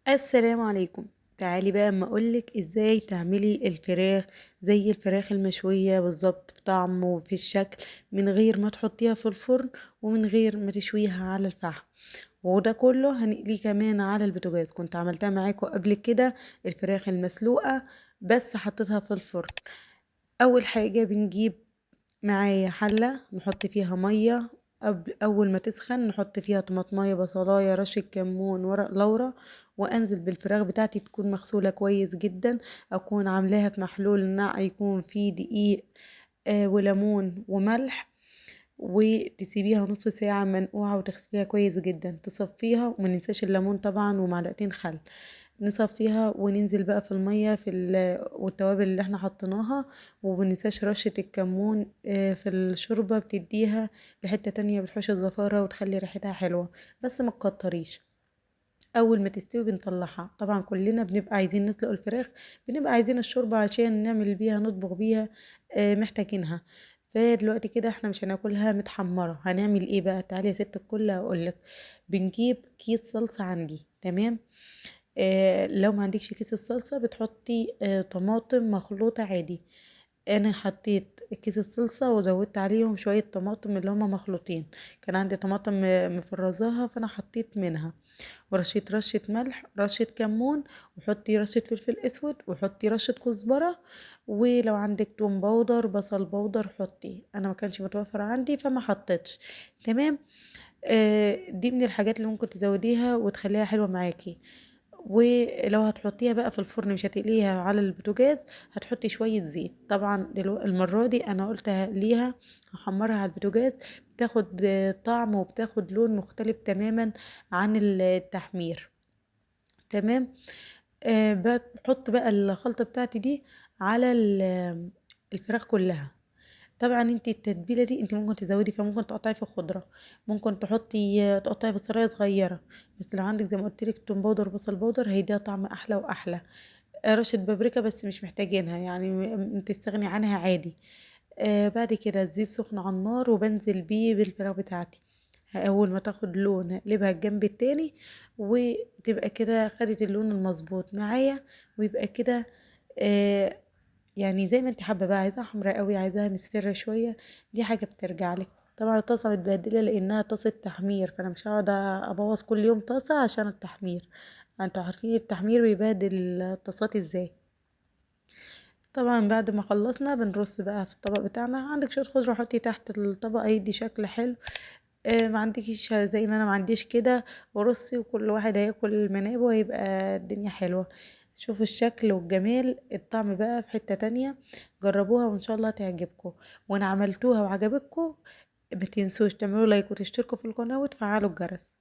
السلام عليكم. تعالي بقى اما اقولك ازاي تعملي الفراخ زي الفراخ المشوية بالظبط في طعم وفي الشكل، من غير ما تحطيها في الفرن ومن غير ما تشويها على الفحم. وده كله هنقليه كمان على البوتاجاز. كنت عملتها معاكم قبل كده، الفراخ المسلوقة، بس حطيتها في الفرن. اول حاجة بنجيب معايا حلة نحط فيها مية. أول ما تسخن نحط فيها طماطماية، بصلاية، رشة كمون، ورق لورا، وأنزل بالفراخ بتاعتي تكون مغسولة كويس جدا. أكون عاملاها في محلول نقع يكون فيه دقيق وليمون وملح، وتسيبيها نص ساعة منقوعة وتغسليها كويس جدا، تصفيها ومننساش الليمون طبعا ومعلقتين خل. نصفيها وننزل بقى في المية والتوابل اللي احنا حطيناها، ومننساش رشة الكمون في الشوربة بتديها لحتة تانية، بتحوش الزفارة وتخلي ريحتها حلوة، بس ما تكتريش. اول ما تستوي بنطلعها. طبعا كلنا بنبقى عايزين نسلق الفراخ، بنبقى عايزين الشوربة عشان نعمل بيها نطبخ بيها، محتاجينها. فدلوقتي كده احنا مش هناكلها متحمرة، هنعمل ايه بقى؟ تعالي يا ست الكل اقولك. بنجيب كيس صلصة عندي، تمام. لو ما عندكش كيس الصلصة بتحطي طماطم مخلوطة عادي. انا حطيت كيس الصلصة وزودت عليهم شوية طماطم اللي هما مخلوطين. كان عندي طماطم مفرزاها فانا حطيت منها، ورشيت رشة ملح، رشة كمون، وحطي رشة فلفل اسود، وحطي رشة كزبرة. ولو عندك توم باودر، بصل باودر، حطي. انا ما كانش متوفر عندي فما حطيتش. تمام. دي من الحاجات اللي ممكن تزوديها وتخليها حلوة معاكي. ولو هتحطيها بقى في الفرن مش هتقليها على البوتاجاز، هتحطي شوية زيت. طبعا المرة دي انا قلت ليها هحمرها على البوتاجاز، بتاخد طعم وبتاخد لون مختلف تماما عن التحمير. تمام. بحط بقى الخلطة بتاعتي دي على الفراخ كلها. طبعا انت التتبيله دي انت ممكن تزودي فيها، ممكن تقطعي في خضره، ممكن تقطعي بصلايه صغيره. بس لو عندك زي ما قلت لك توم باودر وبصل باودر هيديها طعم احلى واحلى. رشه بابريكا بس مش محتاجينها، يعني تستغني عنها عادي. بعد كده الزيت سخن على النار وبنزل بيه بالفراخ بتاعتي. اول ما تاخد لون هقلبها الجنب التاني، وتبقى كده خدت اللون المظبوط معايا. ويبقى كده آه، يعني زي ما انت حابه بقى، عايزاها حمراء قوي، عايزاها مصفرة شويه، دي حاجه بترجع لك. طبعا الطاسه متبهدله لانها طاسه تحمير، فانا مش هقعد ابوظ كل يوم طاسه عشان التحمير. انتوا عارفين التحمير بيبهدل الطاسات ازاي. طبعا بعد ما خلصنا بنرص بقى في الطبق بتاعنا. عندك شويه خضره حطي تحت الطبق هيدي شكل حلو. ما عندكيش زي ما انا ما عنديش كده، ورصي وكل واحد هياكل منابه وهيبقى الدنيا حلوة. شوفوا الشكل والجمال، الطعم بقى في حتة تانية. جربوها وان شاء الله تعجبكم. وانا عملتوها وعجبتكم، ما تنسوش تعملوا لايك وتشتركوا في القناة وتفعلوا الجرس.